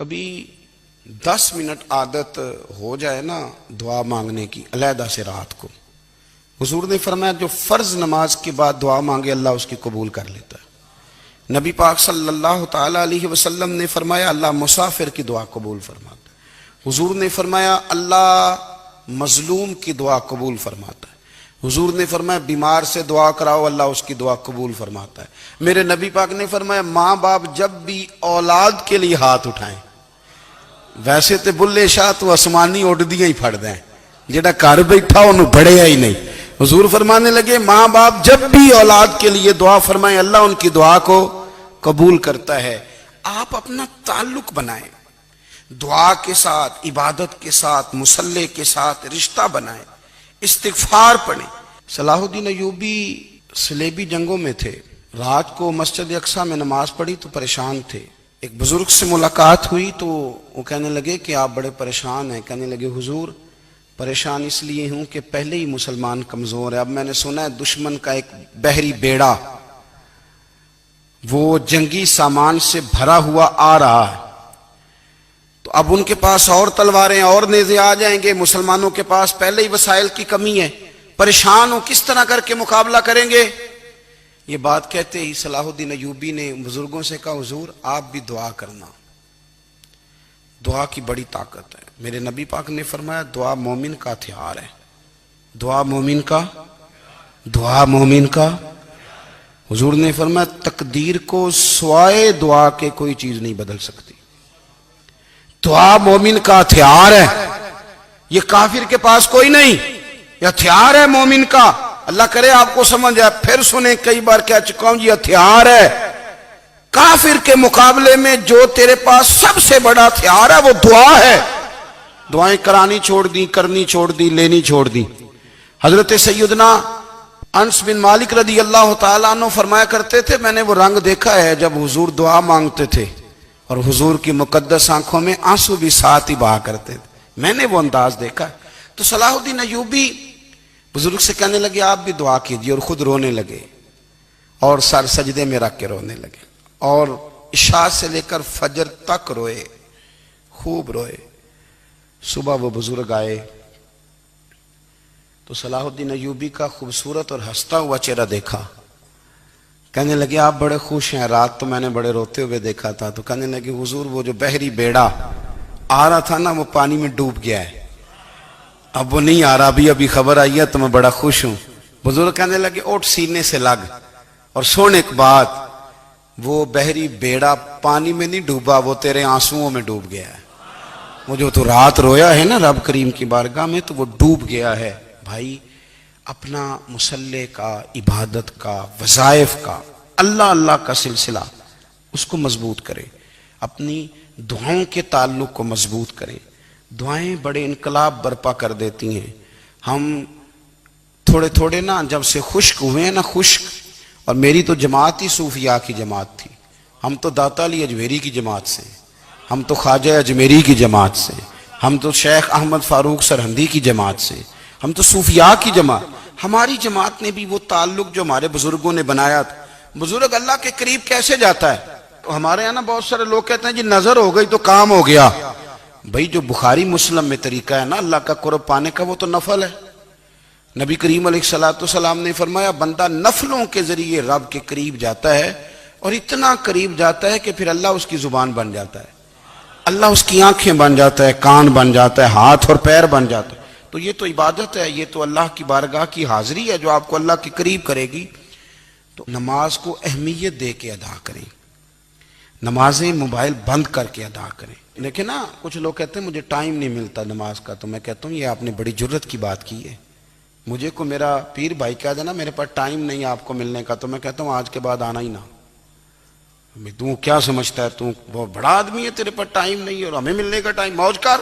کبھی 10 منٹ عادت ہو جائے نا دعا مانگنے کی علیحدہ سے رات کو، حضور نے فرمایا جو فرض نماز کے بعد دعا مانگے اللہ اس کی قبول کر لیتا ہے۔ نبی پاک صلی اللہ تعالی علیہ وسلم نے فرمایا اللہ مسافر کی دعا قبول فرماتا ہے۔ حضور نے فرمایا اللہ مظلوم کی دعا قبول فرماتا ہے۔ حضور نے فرمایا بیمار سے دعا کراؤ اللہ اس کی دعا قبول فرماتا ہے۔ میرے نبی پاک نے فرمایا ماں باپ جب بھی اولاد کے لیے ہاتھ اٹھائیں، ویسے تے بلے شاہ تو آسمانی اڑ دیا ہی پھڑ دیں، جڑا گھر بیٹھا انہوں بڑھیا ہی نہیں۔ حضور فرمانے لگے ماں باپ جب بھی اولاد کے لیے دعا فرمائیں اللہ ان کی دعا کو قبول کرتا ہے۔ آپ اپنا تعلق بنائیں، دعا کے ساتھ، عبادت کے ساتھ، مصلی کے ساتھ رشتہ بنائیں، استغفار پڑھیں۔ صلاح الدین ایوبی صلیبی جنگوں میں تھے، رات کو مسجد اقصی میں نماز پڑھی تو پریشان تھے۔ ایک بزرگ سے ملاقات ہوئی تو وہ کہنے لگے کہ آپ بڑے پریشان ہیں۔ کہنے لگے حضور پریشان اس لیے ہوں کہ پہلے ہی مسلمان کمزور ہے، اب میں نے سنا ہے دشمن کا ایک بحری بیڑا وہ جنگی سامان سے بھرا ہوا آ رہا ہے، تو اب ان کے پاس اور تلواریں اور نیزے آ جائیں گے، مسلمانوں کے پاس پہلے ہی وسائل کی کمی ہے، پریشان ہوں کس طرح کر کے مقابلہ کریں گے۔ یہ بات کہتے ہی صلاح الدین ایوبی نے بزرگوں سے کہا حضور آپ بھی دعا کرنا، دعا کی بڑی طاقت ہے۔ میرے نبی پاک نے فرمایا دعا مومن کا ہتھیار ہے، دعا مومن کا حضور نے فرمایا تقدیر کو سوائے دعا کے کوئی چیز نہیں بدل سکتی، دعا مومن کا ہتھیار ہے، یہ کافر کے پاس کوئی نہیں، یہ ہتھیار ہے مومن کا۔ اللہ کرے آپ کو سمجھ آئے، پھر سنیں کئی بار کہہ چکا ہوں یہ ہتھیار ہے، کافر کے مقابلے میں جو تیرے پاس سب سے بڑا ہتھیار ہے وہ دعا ہے۔ دعائیں کرانی چھوڑ دی، کرنی چھوڑ دی، لینی چھوڑ دی۔ حضرت سیدنا انس بن مالک رضی اللہ تعالیٰ عنہ فرمایا کرتے تھے میں نے وہ رنگ دیکھا ہے جب حضور دعا مانگتے تھے اور حضور کی مقدس آنکھوں میں آنسو بھی ساتھ ہی بہا کرتے تھے، میں نے وہ انداز دیکھا۔ تو صلاح الدین ایوبی بزرگ سے کہنے لگے آپ بھی دعا کیجیے، اور خود رونے لگے اور سر سجدے میں رکھ کے رونے لگے، اور عشاء سے لے کر فجر تک روئے، خوب روئے۔ صبح وہ بزرگ آئے تو صلاح الدین ایوبی کا خوبصورت اور ہنستا ہوا چہرہ دیکھا، کہنے لگے آپ بڑے خوش ہیں، رات تو میں نے بڑے روتے ہوئے دیکھا تھا۔ تو کہنے لگے حضور وہ جو بحری بیڑا آ رہا تھا نا وہ پانی میں ڈوب گیا ہے، اب وہ نہیں آ رہا، ابھی خبر آئی ہے تو میں بڑا خوش ہوں۔ بزرگ کہنے لگے اٹھ سینے سے لگ، اور سن ایک بات، وہ بحری بیڑا پانی میں نہیں ڈوبا، وہ تیرے آنسوؤں میں ڈوب گیا ہے۔ وہ جو تو رات رویا ہے نا رب کریم کی بارگاہ میں تو وہ ڈوب گیا ہے۔ بھائی اپنا مصلی کا، عبادت کا، وظائف کا، اللہ کا سلسلہ اس کو مضبوط کرے، اپنی دعاؤں کے تعلق کو مضبوط کرے۔ دعائیں بڑے انقلاب برپا کر دیتی ہیں۔ ہم تھوڑے نا جب سے خشک ہوئے ہیں نا، خشک، اور میری تو جماعت ہی صوفیاء کی جماعت تھی، ہم تو داتا علی اجمیری کی جماعت سے، ہم تو خواجہ اجمیری کی جماعت سے، ہم تو شیخ احمد فاروق سرہندی کی جماعت سے، ہم تو صوفیاء کی جماعت۔ ہماری جماعت نے بھی وہ تعلق جو ہمارے بزرگوں نے بنایا تھا۔ بزرگ اللہ کے قریب کیسے جاتا ہے؟ ہمارے یہاں نا بہت سارے لوگ کہتے ہیں جی نظر ہو گئی تو کام ہو گیا۔ بھائی جو بخاری مسلم میں طریقہ ہے نا اللہ کا قرب پانے کا وہ تو نفل ہے۔ نبی کریم علیہ السلام نے فرمایا بندہ نفلوں کے ذریعے رب کے قریب جاتا ہے، اور اتنا قریب جاتا ہے کہ پھر اللہ اس کی زبان بن جاتا ہے، اللہ اس کی آنکھیں بن جاتا ہے، کان بن جاتا ہے، ہاتھ اور پیر بن جاتا ہے۔ تو یہ تو عبادت ہے، یہ تو اللہ کی بارگاہ کی حاضری ہے جو آپ کو اللہ کے قریب کرے گی۔ تو نماز کو اہمیت دے کے ادا کریں، نمازیں موبائل بند کر کے ادا کریں۔ لیکن نا کچھ لوگ کہتے ہیں مجھے ٹائم نہیں ملتا نماز کا، تو میں کہتا ہوں یہ آپ نے بڑی جرت کی بات کی ہے۔ مجھے کو میرا پیر بھائی کہہ دینا میرے پاس ٹائم نہیں آپ کو ملنے کا، تو میں کہتا ہوں آج کے بعد آنا ہی نہ۔ تو کیا سمجھتا ہے تو بہت بڑا آدمی ہے، تیرے پاس ٹائم نہیں اور ہمیں ملنے کا ٹائم، موج کر۔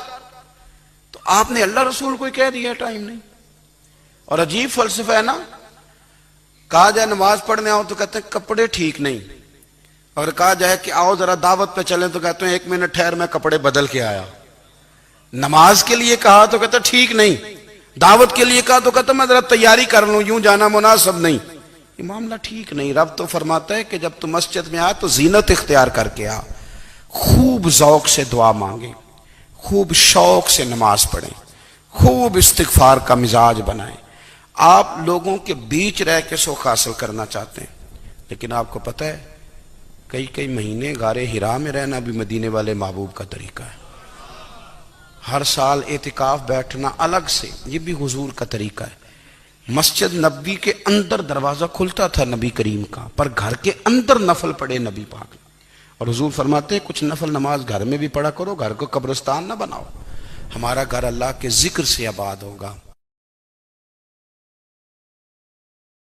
تو آپ نے اللہ رسول کو کہہ دیا ٹائم نہیں۔ اور عجیب فلسفہ ہے نا، کہا جائے نماز پڑھنے آؤ تو کہتے ہیں کپڑے ٹھیک نہیں، اور کہا جائے کہ آؤ ذرا دعوت پہ چلیں تو کہتے ہیں 1 منٹ ٹھہر میں کپڑے بدل کے آیا۔ نماز کے لیے کہا تو کہتے ہیں ٹھیک نہیں، دعوت کے لیے کہا تو کہتے ہیں میں ذرا تیاری کر لوں، یوں جانا مناسب نہیں۔ یہ معاملہ ٹھیک نہیں۔ رب تو فرماتا ہے کہ جب تم مسجد میں آ تو زینت اختیار کر کے آ، خوب ذوق سے دعا مانگیں، خوب شوق سے نماز پڑھیں، خوب استغفار کا مزاج بنائیں۔ آپ لوگوں کے بیچ رہ کے سوکھ حاصل کرنا چاہتے ہیں، لیکن آپ کو پتہ ہے کئی مہینے غار حرا میں رہنا بھی مدینے والے محبوب کا طریقہ ہے۔ ہر سال اعتکاف بیٹھنا الگ سے، یہ بھی حضور کا طریقہ ہے۔ مسجد نبوی کے اندر دروازہ کھلتا تھا نبی کریم کا، پر گھر کے اندر نفل پڑھے نبی پاک نے۔ اور حضور فرماتے ہیں کچھ نفل نماز گھر میں بھی پڑھا کرو، گھر کو قبرستان نہ بناؤ۔ ہمارا گھر اللہ کے ذکر سے آباد ہوگا۔